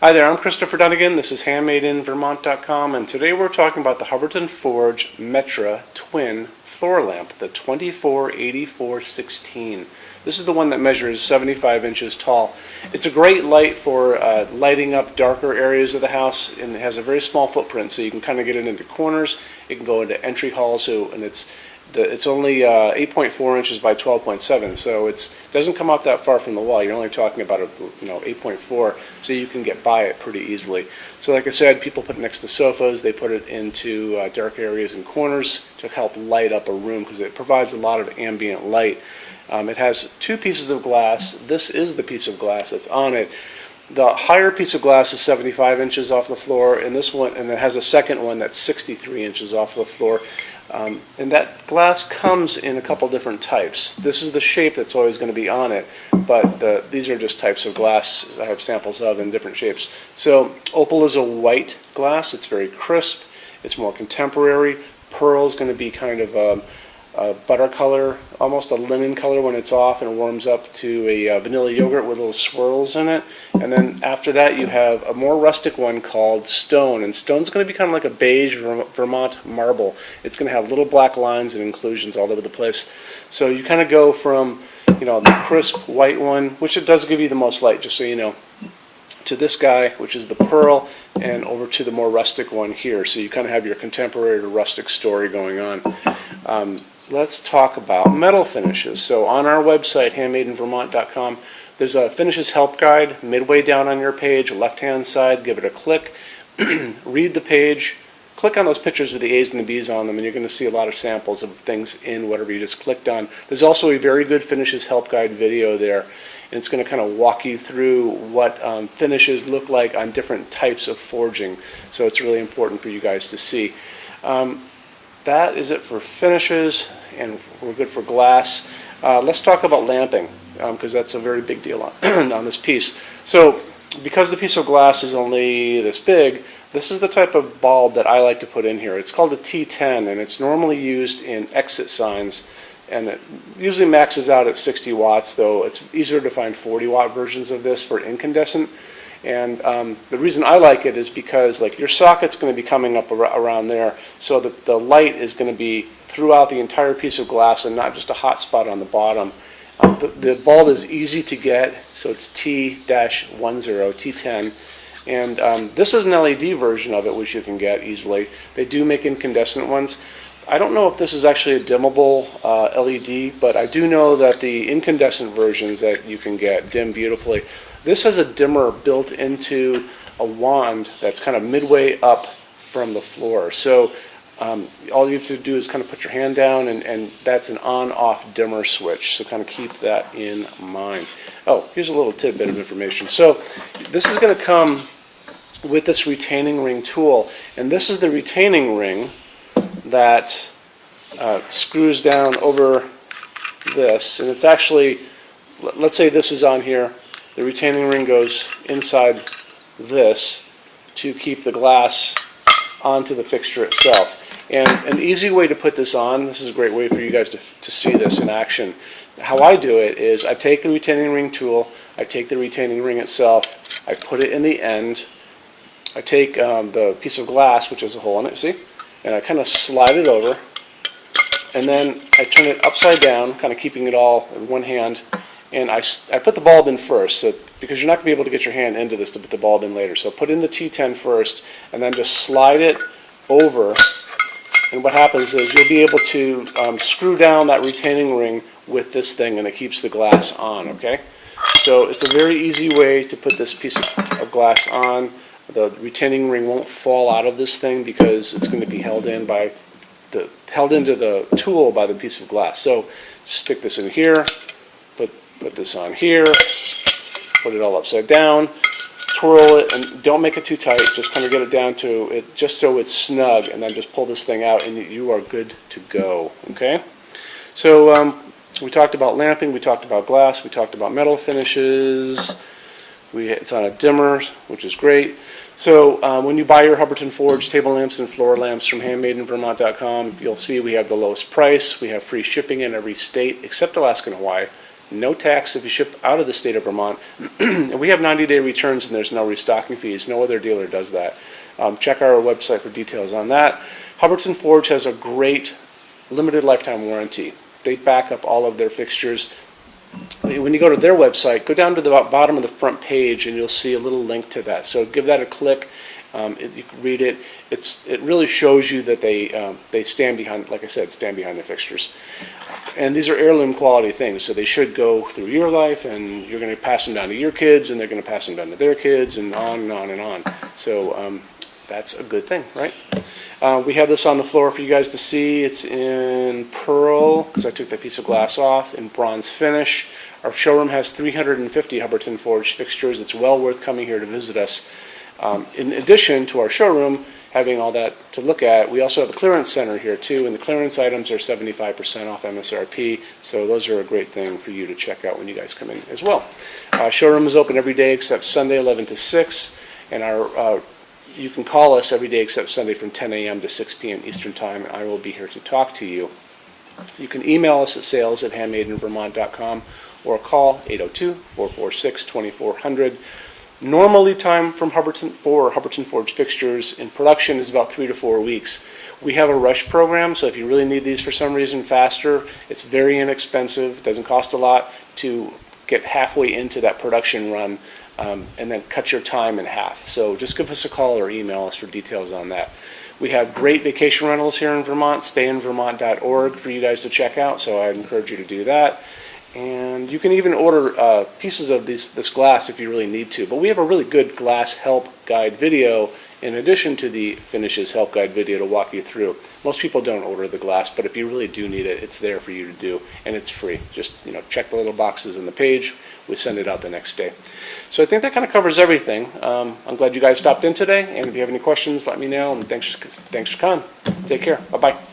Hi there, I'm Christopher Dunnigan. This is HandmadeInVermont.com, and today we're talking about the Hubbardton Forge Metra Twin Floor Lamp, the 248416. This is the one that measures 75 inches tall. It's a great light for lighting up darker areas of the house, and it has a very small footprint, so you can kind of get it into corners. It can go into entry halls, and it's only 8.4 inches by 12.7, so it doesn't come out that far from the wall. You're only talking about 8.4, so you can get by it pretty easily. So like I said, people put it next to sofas. They put it into dark areas and corners to help light up a room because it provides a lot of ambient light. It has two pieces of glass. This is the piece of glass that's on it. The higher piece of glass is 75 inches off the floor, and this one, and it has a second one that's 63 inches off the floor. And that glass comes in a couple different types. This is the shape that's always going to be on it, but these are just types of glass I have samples of in different shapes. So opal is a white glass. It's very crisp. It's more contemporary. Pearl is going to be kind of a butter color, almost a linen color when it's off, and it warms up to a vanilla yogurt with little swirls in it. And then after that you have a more rustic one called stone, and stone's going to be kind of like a beige Vermont marble. It's going to have little black lines and inclusions all over the place. So you kind of go from the crisp white one, which it does give you the most light, just so you know, to this guy, which is the pearl, and over to the more rustic one here. So you kind of have your contemporary to rustic story going on. Let's talk about metal finishes. So on our website, HandmadeInVermont.com, there's a finishes help guide midway down on your page, left-hand side. Give it a click. Read the page. Click on those pictures with the A's and the B's on them, and you're going to see a lot of samples of things in whatever you just clicked on. There's also a very good finishes help guide video there, and it's going to kind of walk you through what finishes look like on different types of forging. So it's really important for you guys to see. That is it for finishes, and we're good for glass. Let's talk about lamping, because that's a very big deal on this piece. So because the piece of glass is only this big, this is the type of bulb that I like to put in here. It's called a T10, and it's normally used in exit signs, and it usually maxes out at 60 watts, though it's easier to find 40-watt versions of this for incandescent. And the reason I like it is because your socket's going to be coming up around there, so that the light is going to be throughout the entire piece of glass and not just a hot spot on the bottom. The bulb is easy to get, so it's T-10, and this is an LED version of it, which you can get easily. They do make incandescent ones. I don't know if this is actually a dimmable LED, but I do know that the incandescent versions that you can get dim beautifully. This has a dimmer built into a wand that's kind of midway up from the floor. So all you have to do is kind of put your hand down, and that's an on-off dimmer switch. So kind of keep that in mind. Oh, here's a little tidbit of information. So this is going to come with this retaining ring tool, and this is the retaining ring that screws down over this, and it's actually, let's say this is on here. The retaining ring goes inside this to keep the glass onto the fixture itself. And an easy way to put this on, this is a great way for you guys to see this in action. How I do it is I take the retaining ring tool, I take the retaining ring itself, I put it in the end, I take the piece of glass, which has a hole in it, see? And I kind of slide it over, and then I turn it upside down, kind of keeping it all in one hand. And I put the bulb in first, so, because you're not going to be able to get your hand into this to put the bulb in later. So put in the T10 first, and then just slide it over. And what happens is you'll be able to screw down that retaining ring with this thing, and it keeps the glass on, okay? So it's a very easy way to put this piece of glass on. The retaining ring won't fall out of this thing because it's going to be held into the tool by the piece of glass. So stick this in here. Put this on here, put it all upside down, twirl it, and don't make it too tight, just kind of get it down to it just so it's snug, and then just pull this thing out and you are good to go, okay? So we talked about lamping, we talked about glass, we talked about metal finishes, it's on a dimmer, which is great. So when you buy your Hubbardton Forge table lamps and floor lamps from HandmadeInVermont.com, you'll see we have the lowest price, we have free shipping in every state except Alaska and Hawaii. no tax if you ship out of the state of Vermont. And we have 90-day returns and there's no restocking fees. No other dealer does that. Check our website for details on that. Hubbardton Forge has a great limited lifetime warranty. They back up all of their fixtures. When you go to their website, go down to the bottom of the front page and you'll see a little link to that. So give that a click. You can read it. It really shows you that they stand behind, like I said, stand behind the fixtures. And these are heirloom quality things, so they should go through your life, and you're going to pass them down to your kids, and they're going to pass them down to their kids, and on and on and on. So that's a good thing, right? We have this on the floor for you guys to see. It's in pearl, because I took that piece of glass off, in bronze finish. Our showroom has 350 Hubbardton Forge fixtures. It's well worth coming here to visit us. In addition to our showroom, having all that to look at, we also have a clearance center here too, and the clearance items are 75% off MSRP, so those are a great thing for you to check out when you guys come in as well. Showroom is open every day except Sunday 11 to 6, and you can call us every day except Sunday from 10 a.m. to 6 p.m. Eastern Time, and I will be here to talk to you. You can email us at sales@HandmadeInVermont.com or call 802-446-2400. Normal lead time from Hubbardton Forge fixtures in production is about 3 to 4 weeks. We have a rush program, so if you really need these for some reason faster, it's very inexpensive. It doesn't cost a lot to get halfway into that production run and then cut your time in half. So just give us a call or email us for details on that. We have great vacation rentals here in Vermont, stayinvermont.org for you guys to check out, so I'd encourage you to do that. And you can even order pieces of this glass if you really need to. But we have a really good glass help guide video in addition to the finishes help guide video to walk you through. Most people don't order the glass, but if you really do need it, it's there for you to do, and it's free. Just check the little boxes in the page. We send it out the next day. So I think that kind of covers everything. I'm glad you guys stopped in today, and if you have any questions, let me know. And thanks for coming. Take care. Bye-bye.